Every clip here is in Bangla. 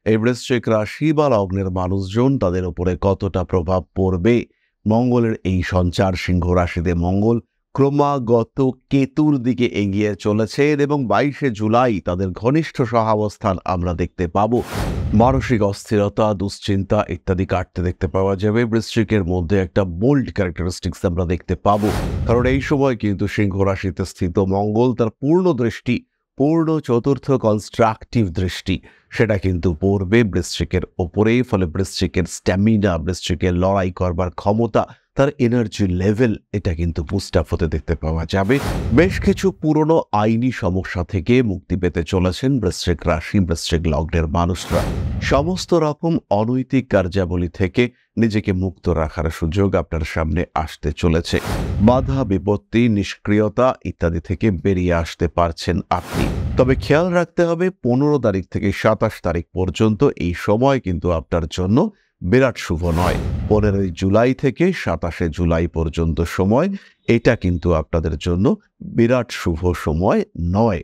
এই বৃশ্চিক রাশি বা লগ্নের মানুষজন তাদের উপরে কতটা প্রভাব পড়বে মঙ্গলের এই সঞ্চার। সিংহ রাশিতে মঙ্গল ক্রমাগত কেতুর দিকে এগিয়ে চলেছেন এবং 22শে জুলাই তাদের ঘনিষ্ঠ সহাবস্থান আমরা দেখতে পাব। মানসিক অস্থিরতা, দুশ্চিন্তা ইত্যাদি কাটতে দেখতে পাওয়া যাবে। বৃশ্চিকের মধ্যে একটা বোল্ড ক্যারেক্টারিস্টিক্স আমরা দেখতে পাবো, কারণ এই সময় কিন্তু সিংহ রাশিতে স্থিত মঙ্গল তার পূর্ণ চতুর্থ কনস্ট্রাকটিভ দৃষ্টি সেটা কিন্তু পড়বে বৃশ্চিকের ওপরেই। ফলে বৃশ্চিকের স্ট্যামিনা, বৃশ্চিকের লড়াই করবার ক্ষমতা, তার এনার্জি লেভেল এটা কিন্তু বুস্ট আপ হতে দেখতে পাওয়া যাবে। বেশ কিছু পুরনো আইনি সমস্যা থেকে মুক্তি পেতে চলেছেন বৃশ্চিক রাশি, বৃশ্চিক লগ্নের মানুষরা। সমস্ত রকম অনৈতিক কার্যাবলী থেকে নিজেকে মুক্ত রাখার সুযোগ আপনার সামনে আসতে চলেছে। বাধা বিপত্তি, নিষ্ক্রিয়তা ইত্যাদি থেকে বেরিয়ে আসতে পারছেন আপনি। তবে খেয়াল রাখতে হবে 15 তারিখ থেকে 27 তারিখ পর্যন্ত এই সময় কিন্তু আপনার জন্য বিরাট শুভ নয়। 15 জুলাই থেকে 27 জুলাই পর্যন্ত সময় এটা কিন্তু আপনাদের জন্য বিরাট শুভ সময় নয়।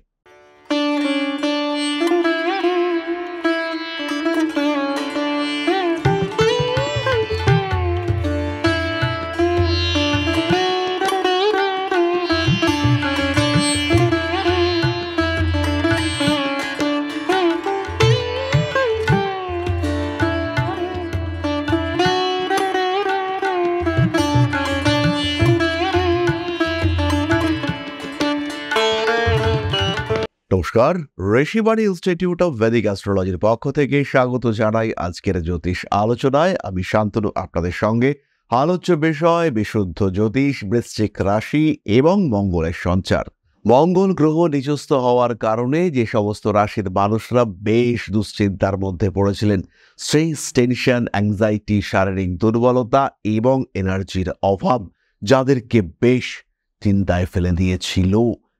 নমস্কার, ঋষিবাণী ইনস্টিটিউট অফ ভেদিক অ্যাস্ট্রোলজির পক্ষ থেকে স্বাগত জানাই আজকের জ্যোতিষ আলোচনায়। আমি শান্তনু আপনাদের সঙ্গে। আলোচ্য বিষয় বিশুদ্ধ জ্যোতিষ, বৃশ্চিক রাশি এবং মঙ্গলের সঞ্চার। মঙ্গল গ্রহ নিচস্থ হওয়ার কারণে যে সমস্ত রাশির মানুষরা বেশ দুশ্চিন্তার মধ্যে পড়েছিলেন, স্ট্রেস, টেনশন, অ্যাংজাইটি, শারীরিক দুর্বলতা এবং এনার্জির অভাব যাদেরকে বেশ চিন্তায় ফেলে দিয়েছিল,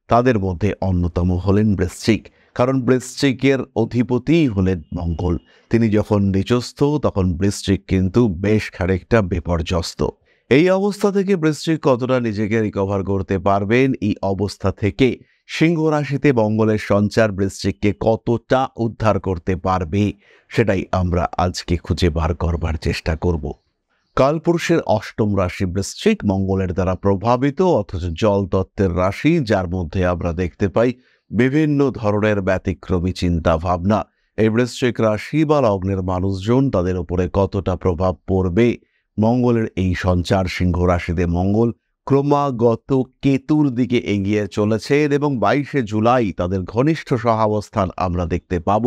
তাদের মধ্যে অন্যতম হলেন বৃশ্চিক। কারণ বৃশ্চিকের অধিপতি হলেন মঙ্গল। তিনি যখন নিচস্থ তখন বৃশ্চিক কিন্তু বেশ খানিকটা বিপর্যস্ত। এই অবস্থা থেকে বৃশ্চিক কতটা নিজেকে রিকভার করতে পারবেন, এই অবস্থা থেকে সিংহ রাশিতে মঙ্গলের সঞ্চার বৃশ্চিককে কতটা উদ্ধার করতে পারবে, সেটাই আমরা আজকে খুঁজে বার করবার চেষ্টা করব। কালপুরুষের অষ্টম রাশি বৃশ্চিক, মঙ্গলের দ্বারা প্রভাবিত অথচ জল তত্ত্বের রাশি, যার মধ্যে আমরা দেখতে পাই বিভিন্ন ধরনের ব্যতিক্রমী চিন্তা ভাবনা। এই বৃশ্চিক রাশি বা লগ্নের মানুষজন তাদের উপরে কতটা প্রভাব পড়বে মঙ্গলের এই সঞ্চার। সিংহ রাশিতে মঙ্গল ক্রমাগত কেতুর দিকে এগিয়ে চলেছেন এবং 22শে জুলাই তাদের ঘনিষ্ঠ সহাবস্থান আমরা দেখতে পাব।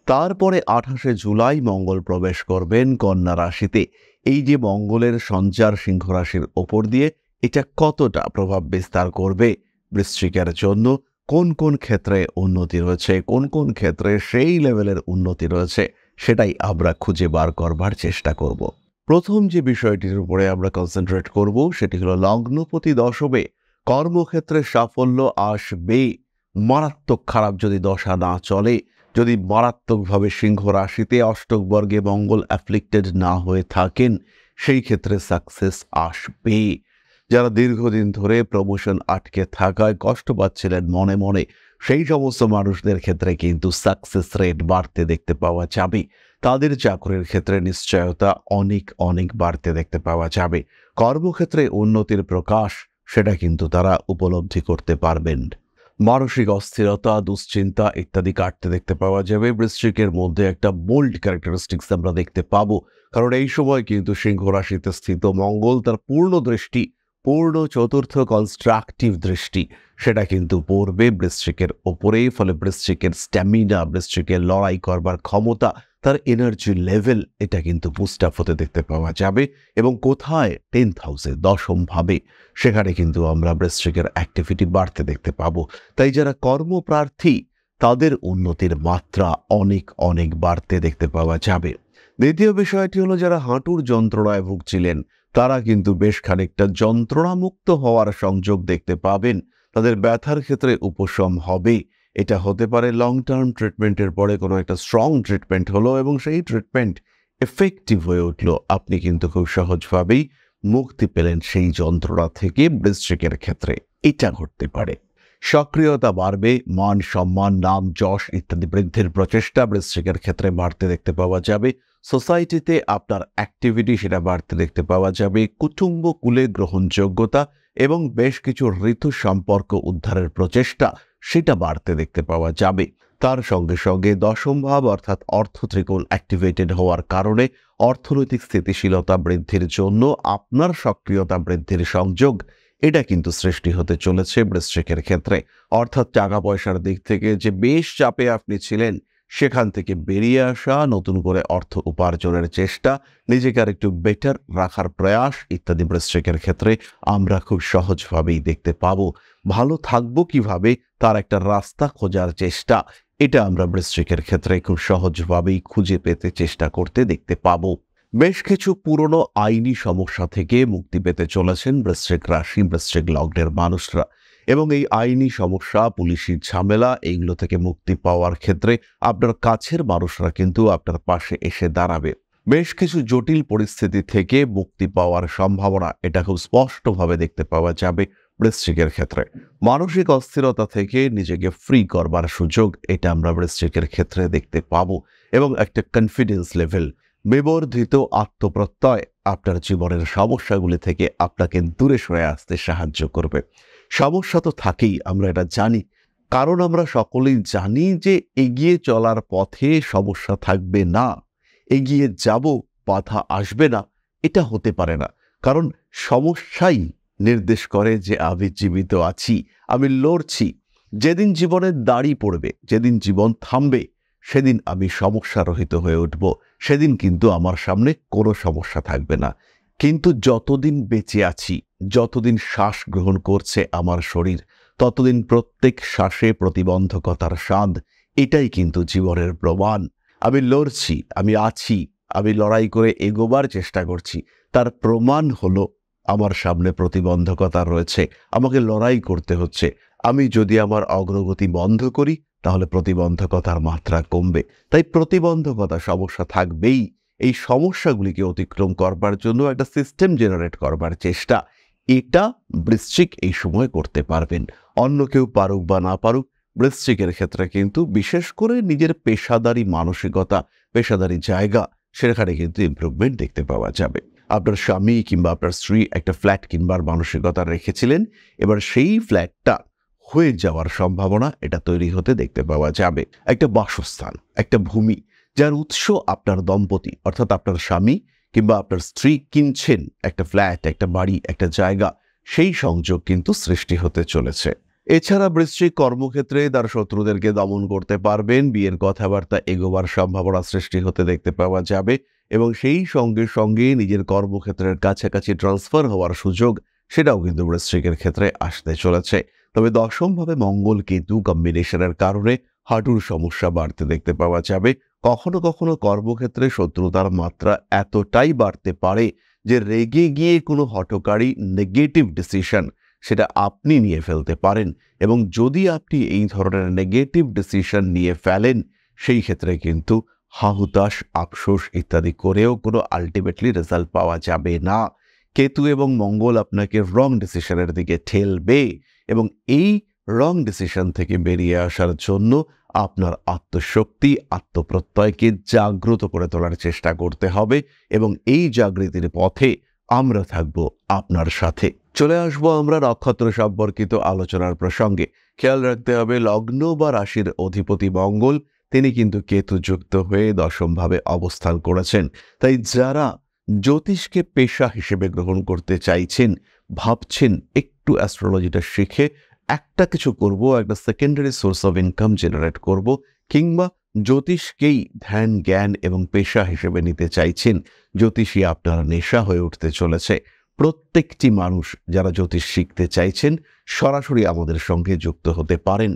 তারপরে 28শে জুলাই মঙ্গল প্রবেশ করবেন কন্যা রাশিতে। এই যে মঙ্গলের সঞ্চার সিংহ রাশির ওপর দিয়ে, এটা কতটা প্রভাব বিস্তার করবে বৃশ্চিকের জন্য, কোন কোন ক্ষেত্রে উন্নতি রয়েছে, কোন কোন ক্ষেত্রে সেই লেভেলের উন্নতি রয়েছে, সেটাই আমরা খুঁজে বার করবার চেষ্টা করব। প্রথম যে বিষয়টির উপরে আমরা কনসেন্ট্রেট করব সেটি হলো লগ্নপতি দশমে কর্মক্ষেত্রে সাফল্য আসবে। মারাত্মক খারাপ যদি দশা না চলে, যদি মারাত্মকভাবে সিংহ রাশিতে অষ্টক বর্গে মঙ্গল অ্যাফ্লিক্টেড না হয়ে থাকেন, সেই ক্ষেত্রে সাকসেস আসবে। যারা দীর্ঘদিন ধরে প্রমোশন আটকে থাকায় কষ্ট পাচ্ছিলেন মনে মনে, সেই সমস্ত মানুষদের ক্ষেত্রে কিন্তু সাকসেস রেট বাড়তে দেখতে পাওয়া যাবে। তাদের চাকরির ক্ষেত্রে নিশ্চয়তা অনেক বাড়তে দেখতে পাওয়া যাবে। কর্মক্ষেত্রে উন্নতির প্রকাশ সেটা কিন্তু তারা উপলব্ধি করতে পারবেন। মানসিক অস্থিরতা, দুশ্চিন্তা ইত্যাদি কাটতে দেখতে পাওয়া যাবে। বৃশ্চিকের মধ্যে একটা বোল্ড ক্যারেক্টারিস্টিক্স আমরা দেখতে পাবো, কারণ এই সময় কিন্তু সিংহ রাশিতে স্থিত মঙ্গল তার পূর্ণ চতুর্থ কনস্ট্রাকটিভ দৃষ্টি সেটা কিন্তু পড়বে বৃশ্চিকের ওপরেই। ফলে বৃশ্চিকের স্ট্যামিনা, বৃশ্চিকের লড়াই করবার ক্ষমতা, তার এনার্জি লেভেল এটা কিন্তু বুস্ট আপ হতে দেখতে পাওয়া যাবে। এবং কোথায়? 10th হাউসে, দশম ভাবে, সেখানে কিন্তু আমরা বৃশ্চিকের অ্যাক্টিভিটি বাড়তে দেখতে পাবো। তাই যারা কর্মপ্রার্থী তাদের উন্নতির মাত্রা অনেক বাড়তে দেখতে পাওয়া যাবে। দ্বিতীয় বিষয়টি হলো যারা হাঁটুর যন্ত্রণায় ভুগছিলেন, তারা কিন্তু বেশ খানিকটা যন্ত্রণামুক্ত হওয়ার সংযোগ দেখতে পাবেন। তাদের ব্যথার ক্ষেত্রে উপশম হবে। এটা হতে পারে লং টার্ম ট্রিটমেন্টের পরে কোনো একটা স্ট্রং ট্রিটমেন্ট হলো এবং সেই ট্রিটমেন্ট এফেক্টিভ হয়ে উঠলো। আপনি কিন্তু খুব সহজভাবেই মুক্তি পেলেন সেই যন্ত্রণা থেকে। বৃশ্চিকের ক্ষেত্রে এটা ঘটতে পারে। সক্রিয়তা বাড়বে, মান সম্মান নাম যশ ইত্যাদি বৃদ্ধির প্রচেষ্টা বৃশ্চিকের ক্ষেত্রে বাড়তে দেখতে পাওয়া যাবে। সোসাইটিতে আপনার অ্যাক্টিভিটি সেটা বাড়তে দেখতে পাওয়া যাবে। কুটুম্ব কুলে গ্রহণযোগ্যতা এবং বেশ কিছু ঋতু সম্পর্ক উদ্ধারের প্রচেষ্টা সেটা বাড়তে দেখতে পাওয়া যাবে। তার সঙ্গে সঙ্গে দশম ভাব অর্থাৎ অর্থ ত্রিকোণ অ্যাক্টিভেটেড হওয়ার কারণে অর্থনৈতিক স্থিতিশীলতা বৃদ্ধির জন্য আপনার সক্রিয়তা বৃদ্ধির সংযোগ এটা কিন্তু সৃষ্টি হতে চলেছে বৃশ্চিকের ক্ষেত্রে। অর্থাৎ টাকা পয়সার দিক থেকে যে বেশ চাপে আপনি ছিলেন সেখান থেকে বেরিয়ে আসা, নতুন করে অর্থ উপার্জনের চেষ্টা, নিজেকে আর একটু বেটার রাখার প্রয়াস ইত্যাদি বৃশ্চিকের ক্ষেত্রে আমরা খুব সহজভাবেই দেখতে পাবো। ভালো থাকবো কিভাবে তার একটা রাস্তা খোঁজার চেষ্টা এটা আমরা বৃশ্চিকের ক্ষেত্রে খুব সহজভাবেই খুঁজে পেতে চেষ্টা করতে দেখতে পাবো। বেশ কিছু পুরনো আইনি সমস্যা থেকে মুক্তি পেতে চলেছেন বৃশ্চিক রাশি বৃশ্চিক লগ্নের মানুষরা, এবং এই আইনি সমস্যা পুলিশি ঝামেলা এইগুলো থেকে মুক্তি পাওয়ার ক্ষেত্রে আপনার কাছের মানুষরা কিন্তু আপনার পাশে এসে দাঁড়াবে। বেশ কিছু জটিল পরিস্থিতি থেকে মুক্তি পাওয়ার সম্ভাবনা এটা খুব স্পষ্টভাবে দেখতে পাওয়া যাবে বৃশ্চিকের ক্ষেত্রে। মানসিক অস্থিরতা থেকে নিজেকে ফ্রি করবার সুযোগ এটা আমরা বৃশ্চিকের ক্ষেত্রে দেখতে পাবো, এবং একটা কনফিডেন্স লেভেল, বিবর্ধিত আত্মপ্রত্যয় আপনার জীবনের সমস্যাগুলি থেকে আপনাকে দূরে সরে আসতে সাহায্য করবে। সমস্যা তো থাকেই, আমরা এটা জানি, কারণ আমরা সকলেই জানি যে এগিয়ে চলার পথে সমস্যা থাকবে না, এগিয়ে যাব বাধা আসবে না, এটা হতে পারে না। কারণ সমস্যাই নির্দেশ করে যে আমি জীবিত আছি, আমি লড়ছি। যেদিন জীবনের দাড়ি পড়বে, যেদিন জীবন থামবে, সেদিন আমি সমস্যারহিত হয়ে উঠব, সেদিন কিন্তু আমার সামনে কোনো সমস্যা থাকবে না। কিন্তু যতদিন বেঁচে আছি, যতদিন শ্বাস গ্রহণ করছে আমার শরীর, ততদিন প্রত্যেক শ্বাসে প্রতিবন্ধকতার স্বাদ এটাই কিন্তু জীবনের প্রমাণ। আমি লড়ছি, আমি আছি, আমি লড়াই করে এগোবার চেষ্টা করছি, তার প্রমাণ হলো আমার সামনে প্রতিবন্ধকতা রয়েছে, আমাকে লড়াই করতে হচ্ছে। আমি যদি আমার অগ্রগতি বন্ধ করি তাহলে প্রতিবন্ধকতার মাত্রা কমবে। তাই প্রতিবন্ধকতা সমস্যা থাকবেই। এই সমস্যাগুলিকে অতিক্রম করবার জন্য একটা সিস্টেম জেনারেট করবার চেষ্টা এটা বৃশ্চিক এই সময় করতে পারবেন। অন্য কেউ পারুক বা না পারুক, বৃশ্চিকের ক্ষেত্রে কিন্তু বিশেষ করে নিজের পেশাদারি মানসিকতা, পেশাদারি জায়গা সেখানে কিন্তু ইমপ্রুভমেন্ট দেখতে পাওয়া যাবে। আপনার স্বামী কিংবা আপনার স্ত্রী একটা ফ্ল্যাট কিনবার মানসিকতা রেখেছিলেন, এবার সেই ফ্ল্যাটটা হয়ে যাওয়ার সম্ভাবনা এটা তৈরি হতে দেখতে পাওয়া যাবে। একটা বাসস্থান, একটা ভূমি যার উৎস আপনার দম্পতি অর্থাৎ আপনার স্বামী কিংবা আপনার স্ত্রী কিনছেন, একটা ফ্ল্যাট, একটা বাড়ি, একটা জায়গা, সেই সংযোগ কিন্তু সৃষ্টি হতে চলেছে। এছাড়া বৃশ্চিক কর্মক্ষেত্রে তার শত্রুদেরকে দমন করতে পারবেন, বিয়ের কথাবার্তা এগোবার সম্ভাবনা সৃষ্টি হতে দেখতে পাওয়া যাবে, এবং সেই সঙ্গে সঙ্গে নিজের কর্মক্ষেত্রের কাছাকাছি ট্রান্সফার হওয়ার সুযোগ সেটাও কিন্তু বৃশ্চিকের ক্ষেত্রে আসতে চলেছে। তবে দশমভাবে মঙ্গল কেতু কম্বিনেশনের কারণে হাঁটুর সমস্যা বাড়তে দেখতে পাওয়া যাবে। কখনো কখনো কর্মক্ষেত্রে শত্রুতার মাত্রা এতটাই বাড়তে পারে যে রেগে গিয়ে কোনো হঠকারী নেগেটিভ ডিসিশন সেটা আপনি নিয়ে ফেলতে পারেন, এবং যদি আপনি এই ধরনের নেগেটিভ ডিসিশন নিয়ে ফেলেন সেই ক্ষেত্রে কিন্তু হাহুতাশ, আফসোস ইত্যাদি করেও কোনো আলটিমেটলি রেজাল্ট পাওয়া যাবে না। কেতু এবং মঙ্গল আপনাকে রং ডিসিশনের দিকে ঠেলবে, এবং এই রং ডিসিশন থেকে বেরিয়ে আসার জন্য আপনার আত্মশক্তি, আত্মপ্রত্যয়কে জাগ্রত করে তোলার চেষ্টা করতে হবে, এবং এই জাগৃতির পথে আমরা থাকব আপনার সাথে। চলে আসবো আমরা নক্ষত্র সম্পর্কিত আলোচনার প্রসঙ্গে। খেয়াল রাখতে হবে লগ্ন বা রাশির অধিপতি মঙ্গল তিনি কিন্তু কেতুযুক্ত হয়ে দশমভাবে অবস্থান করেছেন। তাই যারা জ্যোতিষকে পেশা হিসেবে গ্রহণ করতে চাইছেন, ভাবছেন একটু অ্যাস্ট্রোলজিটা শিখে একটা কিছু করব, একটা secondary source of income generate করব, কিংবা জ্যোতিষকেই ধ্যান, জ্ঞান এবং পেশা হিসেবে নিতে চাইছেন, জ্যোতিষী আপনার নেশা হয়ে উঠতে চলেছে। প্রত্যেকটি মানুষ যারা জ্যোতিষ শিখতে চাইছেন সরাসরি আমাদের সঙ্গে যুক্ত হতে পারেন।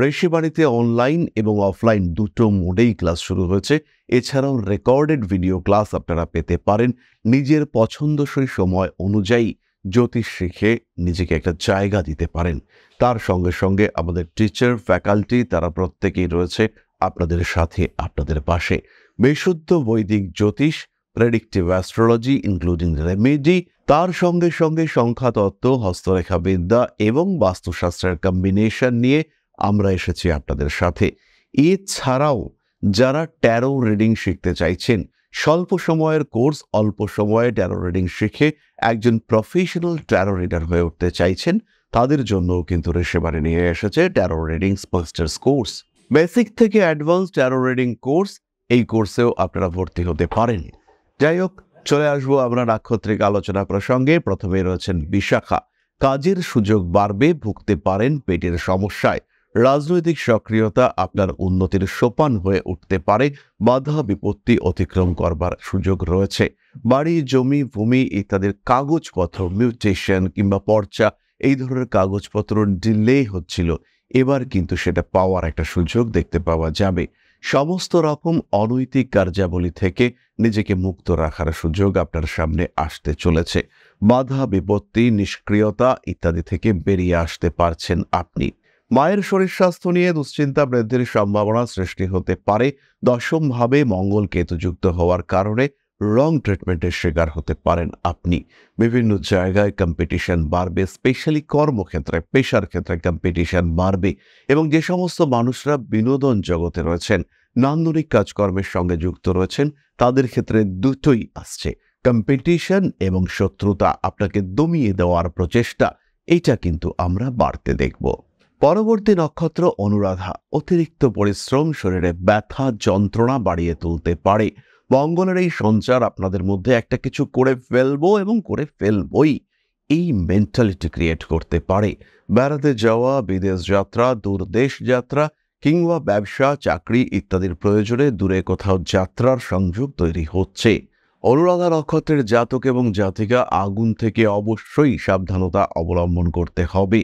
ঋষিবাণীতে অনলাইন এবং অফলাইন দুটো মোডেই ক্লাস শুরু হয়েছে। এছাড়াও রেকর্ডেড ভিডিও ক্লাস আপনারা পেতে পারেন। নিজের পছন্দসই সময় অনুযায়ী জ্যোতিষ শিখে নিজেকে একটা জায়গা দিতে পারেন। তার সঙ্গে সঙ্গে আমাদের টিচার, ফ্যাকাল্টি তারা প্রত্যেকেই রয়েছে আপনাদের সাথে, আপনাদের পাশে। বিশুদ্ধ বৈদিক জ্যোতিষ, প্রেডিক্টিভ অ্যাস্ট্রোলজি ইনক্লুডিং রেমেডি, তার সঙ্গে সঙ্গে সংখ্যাতত্ত্ব, হস্তরেখাবিদ্যা এবং বাস্তুশাস্ত্রের কম্বিনেশন নিয়ে আমরা এসেছি আপনাদের সাথে। এছাড়াও যারা ট্যারো রিডিং শিখতে চাইছেন, স্বল্প সময়ের কোর্স, অল্প সময়ে ট্যারো রিডিং শিখে একজন প্রফেশনাল ট্যারো রিডার হয়ে উঠতে চাইছেন, তাদের জন্যও কিন্তু ঋষিবাণী নিয়ে এসেছে taro reading masters course. Basic থেকে অ্যাডভান্স ট্যারো রিডিং কোর্স, এই কোর্সেও আপনারা ভর্তি হতে পারেন। যাই হোক, চলে আসবো আমরা নাক্ষত্রিক আলোচনা প্রসঙ্গে। প্রথমে রয়েছেন বিশাখা। কাজের সুযোগ বাড়বে, ভুগতে পারেন পেটের সমস্যায়। রাজনৈতিক সক্রিয়তা আপনার উন্নতির সোপান হয়ে উঠতে পারে, বাধা বিপত্তি অতিক্রম করবার সুযোগ রয়েছে। বাড়ি, জমি, ভূমি ইত্যাদির কাগজপত্র, মিউটেশন কিংবা পর্চা, এই ধরনের কাগজপত্র ডিলে হচ্ছিল, এবার কিন্তু সেটা পাওয়ার একটা সুযোগ দেখতে পাওয়া যাবে। সমস্ত রকম অনৈতিক কার্যাবলী থেকে নিজেকে মুক্ত রাখার সুযোগ আপনার সামনে আসতে চলেছে। বাধা বিপত্তি, নিষ্ক্রিয়তা ইত্যাদি থেকে বেরিয়ে আসতে পারছেন আপনি। মায়ের শরীর স্বাস্থ্য নিয়ে দুশ্চিন্তা বৃদ্ধির সম্ভাবনা সৃষ্টি হতে পারে। দশমভাবে মঙ্গল কেতুযুক্ত হওয়ার কারণে রং ট্রিটমেন্টের শিকার হতে পারেন আপনি। বিভিন্ন জায়গায় কম্পিটিশন বাড়বে, স্পেশালি কর্মক্ষেত্রে, পেশার ক্ষেত্রে কম্পিটিশন বাড়বে। এবং যে সমস্ত মানুষরা বিনোদন জগতে রয়েছেন, নান্দনিক কাজকর্মের সঙ্গে যুক্ত রয়েছেন, তাদের ক্ষেত্রে দুটোই আসছে, কম্পিটিশন এবং শত্রুতা, আপনাকে দমিয়ে দেওয়ার প্রচেষ্টা, এটা কিন্তু আমরা বাড়তে দেখব। পরবর্তী নক্ষত্র অনুরাধা। অতিরিক্ত পরিশ্রম শরীরে ব্যথা যন্ত্রণা বাড়িয়ে তুলতে পারে। মঙ্গলের এই সঞ্চার আপনাদের মধ্যে একটা কিছু করে ফেলবো এবং করে ফেলবই, এই মেন্টালিটি ক্রিয়েট করতে পারে। বেড়াতে যাওয়া, বিদেশ যাত্রা, দূরদেশ যাত্রা কিংবা ব্যবসা, চাকরি ইত্যাদির প্রয়োজনে দূরে কোথাও যাত্রার সংযোগ তৈরি হচ্ছে। অনুরাধা নক্ষত্রের জাতক এবং জাতিকা, আগুন থেকে অবশ্যই সাবধানতা অবলম্বন করতে হবে।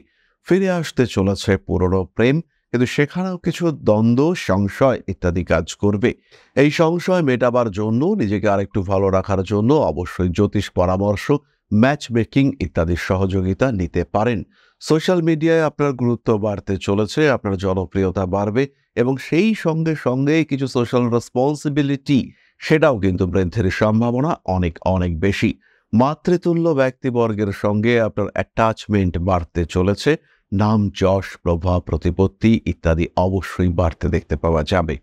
ফিরে আসতে চলেছে পুরনো প্রেম, কিন্তু সেখানেও কিছু দ্বন্দ্ব, সংশয় ইত্যাদি কাজ করবে। এই সংশয় মেটাবার জন্য, নিজেকে আরেকটু ভালো রাখার জন্য অবশ্যই জ্যোতিষ পরামর্শ, ম্যাচ মেকিং ইত্যাদির সহযোগিতা নিতে পারেন। সোশ্যাল মিডিয়ায় আপনার গুরুত্ব বাড়তে চলেছে, আপনার জনপ্রিয়তা বাড়বে এবং সেই সঙ্গে সঙ্গে কিছু সোশ্যাল রেসপন্সিবিলিটি, সেটাও কিন্তু বৃদ্ধির সম্ভাবনা অনেক অনেক বেশি। মাতৃতুল্য ব্যক্তিবর্গের সঙ্গে আপনার অ্যাটাচমেন্ট বাড়তে চলেছে। নাম, যশ, প্রভাব, প্রতিপত্তি ইত্যাদি অবশ্যই বাড়তে দেখতে পাওয়া যাবে।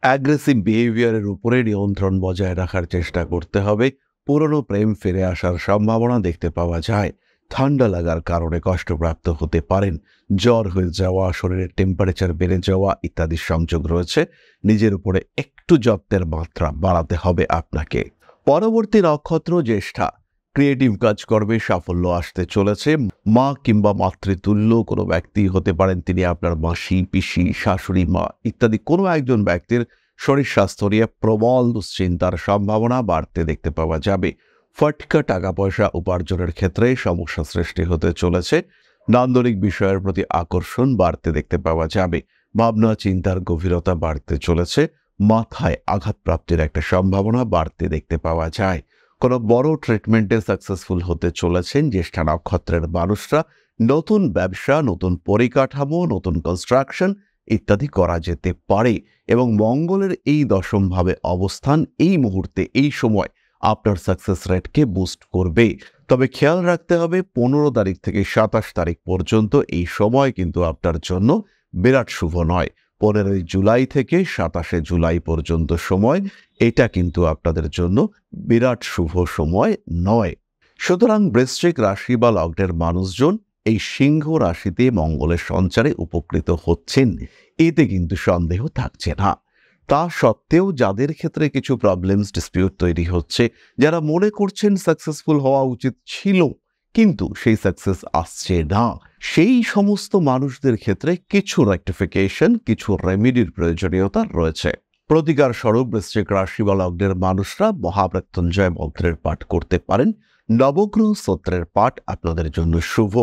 অ্যাগ্রেসিভ বিহেভিয়ারের উপরে নিয়ন্ত্রণ বজায় রাখার চেষ্টা করতে হবে। পুরনো প্রেম ফিরে আসার সম্ভাবনা দেখতে পাওয়া যায়। ঠান্ডা লাগার কারণে কষ্টপ্রাপ্ত হতে পারেন। জ্বর হয়ে যাওয়া, শরীরের টেম্পারেচার বেড়ে যাওয়া ইত্যাদির সংযোগ রয়েছে। নিজের উপরে একটু যত্নের মাত্রা বাড়াতে হবে আপনাকে। পরবর্তী নক্ষত্র জ্যেষ্ঠা। ক্রিয়েটিভ কাজকর্মে সাফল্য আসতে চলেছে। মা কিংবা মাতৃতুল্য কোনো ব্যক্তি হতে পারেন, তিনি আপনার মাসি, পিসি, শাশুড়ি মা ইত্যাদি কোনো একজন ব্যক্তির শরীর স্বাস্থ্য নিয়ে প্রবল দুশ্চিন্তার সম্ভাবনা বাড়তে দেখতে পাওয়া যাবে। ফটকা টাকা পয়সা উপার্জনের ক্ষেত্রে সমস্যা সৃষ্টি হতে চলেছে। নান্দনিক বিষয়ের প্রতি আকর্ষণ বাড়তে দেখতে পাওয়া যাবে। ভাবনা চিন্তার গভীরতা বাড়তে চলেছে। মাথায় আঘাতপ্রাপ্তির একটা সম্ভাবনা বাড়তে দেখতে পাওয়া যায়। কোনো বড় ট্রিটমেন্টে সাকসেসফুল হতে চলেছেন জ্যেষ্ঠা নক্ষত্রের মানুষরা। নতুন ব্যবসা, নতুন পরিকাঠামো, নতুন কনস্ট্রাকশন ইত্যাদি করা যেতে পারে এবং মঙ্গলের এই দশমভাবে অবস্থান এই মুহূর্তে, এই সময় আপনার সাকসেস রেটকে বুস্ট করবে। তবে খেয়াল রাখতে হবে, 15 তারিখ থেকে 27 তারিখ পর্যন্ত এই সময় কিন্তু আপনার জন্য বিরাট শুভ নয়। 15 জুলাই থেকে 27 জুলাই পর্যন্ত সময়, এটা কিন্তু আপনাদের জন্য বিরাট শুভ সময় নয়। সুতরাং বৃশ্চিক রাশি বা লগ্নের মানুষজন এই সিংহ রাশিতে মঙ্গলের সঞ্চারে উপকৃত হচ্ছেন, এতে কিন্তু সন্দেহ থাকছে না। তা সত্ত্বেও যাদের ক্ষেত্রে কিছু প্রবলেমস, ডিসপিউট তৈরি হচ্ছে, যারা মনে করছেন সাকসেসফুল হওয়া উচিত ছিল কিন্তু সেই সাকসেস আসছে না, সেই সমস্ত মানুষদের ক্ষেত্রে কিছু রেকটিফিকেশন, কিছু রেমিডির প্রয়োজনীয়তা রয়েছে। প্রতিকার স্বরূপ বৃশ্চিক রাশি বা লগ্নের মানুষরা মহামৃত্যুঞ্জয় মন্ত্রের পাঠ করতে পারেন। নবগ্রহ স্তোত্রের পাঠ আপনাদের জন্য শুভ।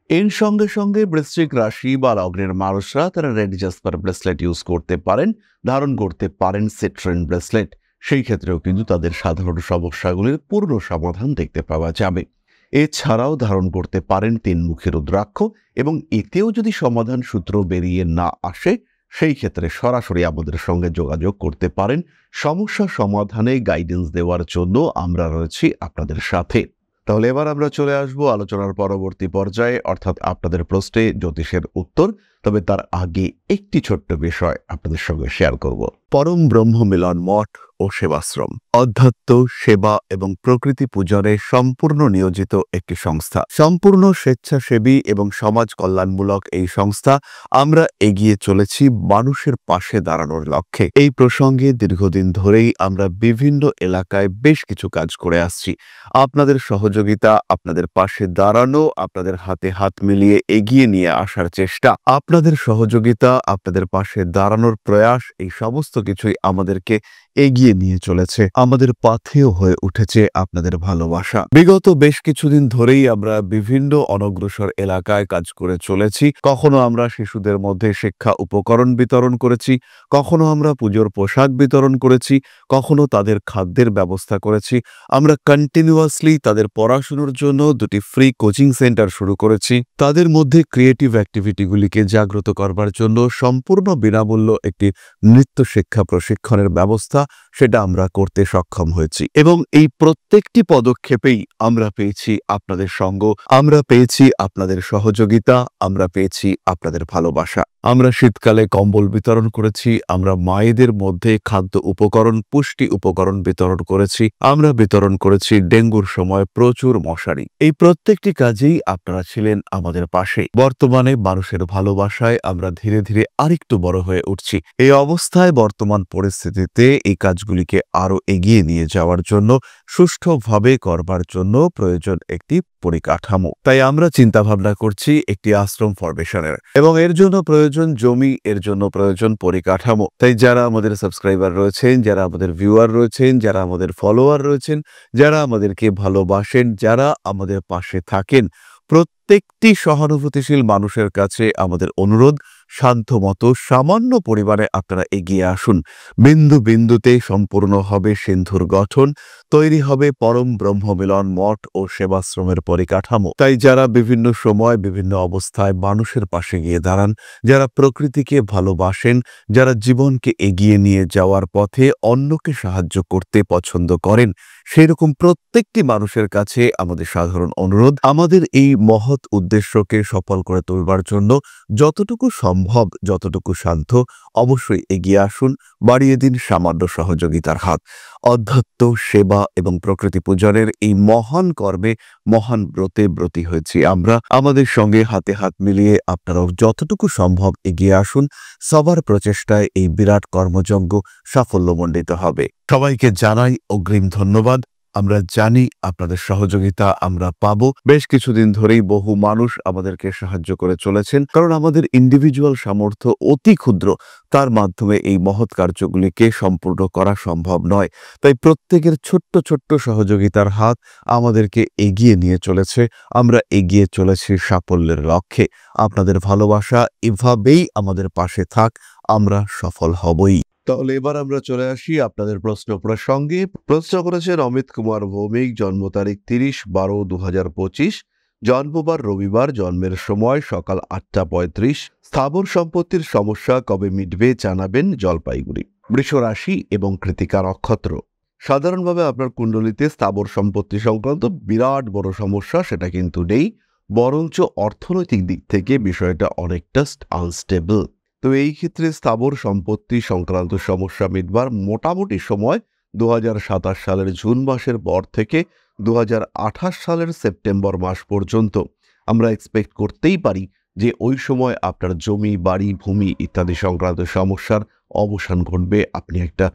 এর সঙ্গে সঙ্গে বৃশ্চিক রাশি বা লগ্নের মানুষরা তারা রেড জাসপার ব্রেসলেট ইউজ করতে পারেন, ধারণ করতে পারেন সিট্রিন ব্রেসলেট। সেই ক্ষেত্রেও কিন্তু তাদের সাধারণ সমস্যাগুলির পূর্ণ সমাধান দেখতে পাওয়া যাবে। এছাড়াও ধারণ করতে পারেন 3 মুখী রুদ্রাক্ষ এবং এতেও যদি সমাধান সূত্র বেরিয়ে না আসে, সেই ক্ষেত্রে সরাসরি আমাদের সঙ্গে যোগাযোগ করতে পারেন। সমস্যা সমাধানে গাইডেন্স দেওয়ার জন্য আমরা রয়েছি আপনাদের সাথে। তাহলে এবার আমরা চলে আসব আলোচনার পরবর্তী পর্যায়ে, অর্থাৎ আপনাদের প্রশ্নে জ্যোতিষের উত্তর। তবে তার আগে একটি ছোট্ট বিষয় আপনাদের সঙ্গে শেয়ার করব। পরম ব্রহ্ম মিলন মঠ ও সেবাশ্রম অধ্যাত্ম, সেবা এবং প্রকৃতি পূজনে সম্পূর্ণ নিয়োজিত একটি সংস্থা। সম্পূর্ণ স্বেচ্ছাসেবী এবং সমাজ কল্যাণমূলক এই সংস্থা আমরা এগিয়ে চলেছি মানুষের পাশে দাঁড়ানোর লক্ষ্যে। এই প্রসঙ্গে দীর্ঘদিন ধরেই আমরা বিভিন্ন এলাকায় বেশ কিছু কাজ করে আসছি। আপনাদের সহযোগিতা, আপনাদের পাশে দাঁড়ানো, আপনাদের হাতে হাত মিলিয়ে এগিয়ে নিয়ে আসার চেষ্টা, আপনাদের সহযোগিতা, আপনাদের পাশে দাঁড়ানোর প্রয়াস, এই সমস্ত কিছুই আমাদেরকে এগিয়ে নিয়ে চলেছে। আমাদের পাথেয় হয়ে উঠেছে আপনাদের ভালোবাসা। বিগত বেশ কিছুদিন ধরেই আমরা বিভিন্ন অনগ্রসর এলাকায় কাজ করে চলেছি। কখনো আমরা শিশুদের মধ্যে শিক্ষা উপকরণ বিতরণ করেছি, কখনো আমরা পুজোর পোশাক বিতরণ করেছি, কখনো তাদের খাদ্যের ব্যবস্থা করেছি। আমরা কন্টিনিউয়াসলি তাদের পড়াশোনার জন্য 2টি ফ্রি কোচিং সেন্টার শুরু করেছি। তাদের মধ্যে ক্রিয়েটিভ অ্যাক্টিভিটিগুলিকে জাগ্রত করবার জন্য সম্পূর্ণ বিনামূল্য একটি নৃত্য শিক্ষা প্রশিক্ষণের ব্যবস্থা, সেটা আমরা করতে সক্ষম হয়েছি। এবং এই প্রত্যেকটি পদক্ষেপেই আমরা পেয়েছি আপনাদের সঙ্গ, আমরা পেয়েছি আপনাদের সহযোগিতা, আমরা পেয়েছি আপনাদের ভালোবাসা। আমরা শীতকালে কম্বল বিতরণ করেছি, আমরা মায়েদের মধ্যে খাদ্য উপকরণ, পুষ্টি উপকরণ বিতরণ করেছি, আমরা বিতরণ করেছি ডেঙ্গুর সময় প্রচুর মশারি। এই প্রত্যেকটি কাজেই আপনারা ছিলেন আমাদের পাশে। বর্তমানে মানুষের ভালোবাসায় আমরা ধীরে ধীরে আরেকটু বড় হয়ে উঠছি। এই অবস্থায় বর্তমান পরিস্থিতিতে এই কাজগুলিকে আরো এগিয়ে নিয়ে যাওয়ার জন্য, সুষ্ঠুভাবে করবার জন্য প্রয়োজন একটি পরিকাঠামো। তাই আমরা চিন্তা ভাবনা করছি একটি আশ্রম ফরমেশনের, এবং এর জন্য প্রয়োজন জমি, এর জন্য প্রয়োজন পরিকাঠামো। তাই যারা আমাদের সাবস্ক্রাইবার রয়েছেন, যারা আমাদের ভিউয়ার রয়েছেন, যারা আমাদের ফলোয়ার রয়েছেন, যারা আমাদেরকে ভালোবাসেন, যারা আমাদের পাশে থাকেন, প্রত্যেকটি সহানুভূতিশীল মানুষের কাছে আমাদের অনুরোধ, সাধ্যমতো সামান্য পরিমাণে আপনারা এগিয়ে আসুন। বিন্দু বিন্দুতে সম্পূর্ণ হবে সিন্ধুর গঠন, তৈরি হবে পরম ব্রহ্মমিলন মঠ ও সেবাশ্রমের পরিকাঠামো। তাই যারা বিভিন্ন সময় বিভিন্ন অবস্থায় মানুষের পাশে গিয়ে দাঁড়ান, যারা প্রকৃতিকে ভালোবাসেন, যারা জীবনকে এগিয়ে নিয়ে যাওয়ার পথে অন্যকে সাহায্য করতে পছন্দ করেন, সেরকম প্রত্যেকটি মানুষের কাছে আমাদের সাধারণ অনুরোধ, আমাদের এই মহৎ উদ্দেশ্যকে সফল করে তুলবার জন্য যতটুকু সম্ভব, যতটুকু সাধ্য, অবশ্যই এগিয়ে আসুন, বাড়িয়ে দিন সামান্য সহযোগিতার হাত। অধ্যাত্ম, সেবা এবং প্রকৃতি পূজনের এই মহান কর্মে, মহান ব্রতে ব্রতী হয়েছি আমরা। আমাদের সঙ্গে হাতে হাত মিলিয়ে আপনারাও যতটুকু সম্ভব এগিয়ে আসুন। সবার প্রচেষ্টায় এই বিরাট কর্মযজ্ঞ সাফল্যমণ্ডিত হবে। সবাইকে জানাই অগ্রিম ধন্যবাদ। আমরা জানি আপনাদের সহযোগিতা আমরা পাবো। বেশ কিছুদিন ধরেই বহু মানুষ আমাদেরকে সাহায্য করে চলেছেন, কারণ আমাদের ইন্ডিভিজুয়াল সামর্থ্য অতি ক্ষুদ্র, তার মাধ্যমে এই মহৎ কার্যগুলিকে সম্পূর্ণ করা সম্ভব নয়। তাই প্রত্যেকের ছোট্ট ছোট্ট সহযোগিতার হাত আমাদেরকে এগিয়ে নিয়ে চলেছে। আমরা এগিয়ে চলেছি সাফল্যের লক্ষ্যে। আপনাদের ভালোবাসা এভাবেই আমাদের পাশে থাক, আমরা সফল হবই। তাহলে এবার আমরা চলে আসি আপনাদের প্রশ্ন প্রসঙ্গে। প্রশ্ন করেছেন অমিত কুমার ভৌমিক, জন্ম তারিখ 30/12/2025, জন্মবার রবিবার, জন্মের সময় সকাল 8:35। স্থাবর সম্পত্তির সমস্যা কবে মিটবে জানাবেন, জলপাইগুড়ি। বৃষ রাশি এবং কৃতিকা নক্ষত্র। সাধারণভাবে আপনার কুণ্ডলিতে স্থাবর সম্পত্তি সংক্রান্ত বিরাট বড় সমস্যা সেটা কিন্তু নেই, বরঞ্চ অর্থনৈতিক দিক থেকে বিষয়টা অনেকটা আনস্টেবল। তো এই ক্ষেত্রে স্থাবর সম্পত্তি সংক্রান্ত সমস্যা মিটবার মোটামুটি সময় 2027 সালের জুন মাসের পর থেকে 2028 সালের সেপ্টেম্বর মাস পর্যন্ত। আমরা এক্সপেক্ট করতেই পারি যে ওই সময় আপনার জমি, বাড়ি, ভূমি ইত্যাদি সংক্রান্ত সমস্যার অবসান ঘটবে। আপনি একটা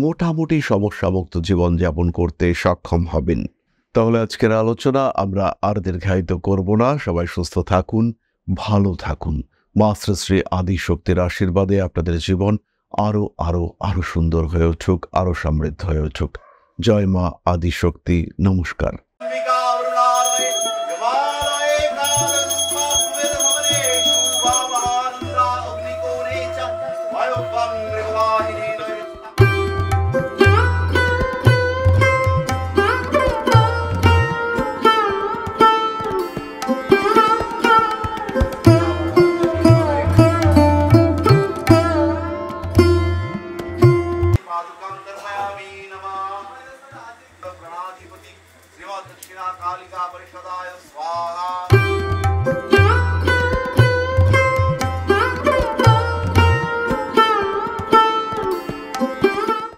মোটামুটি সমস্যামুক্ত জীবনযাপন করতে সক্ষম হবেন। তাহলে আজকের আলোচনা আমরা আর দীর্ঘায়িত করব না। সবাই সুস্থ থাকুন, ভালো থাকুন। মা শ্রী শ্রী আদি শক্তির আশীর্বাদে আপনাদের জীবন আরো আরো আরো সুন্দর হয়ে উঠুক, আরো সমৃদ্ধ হয়ে উঠুক। জয় মা আদি শক্তি। নমস্কার। दक्षिणा कालिका परिषदाय स्वाहा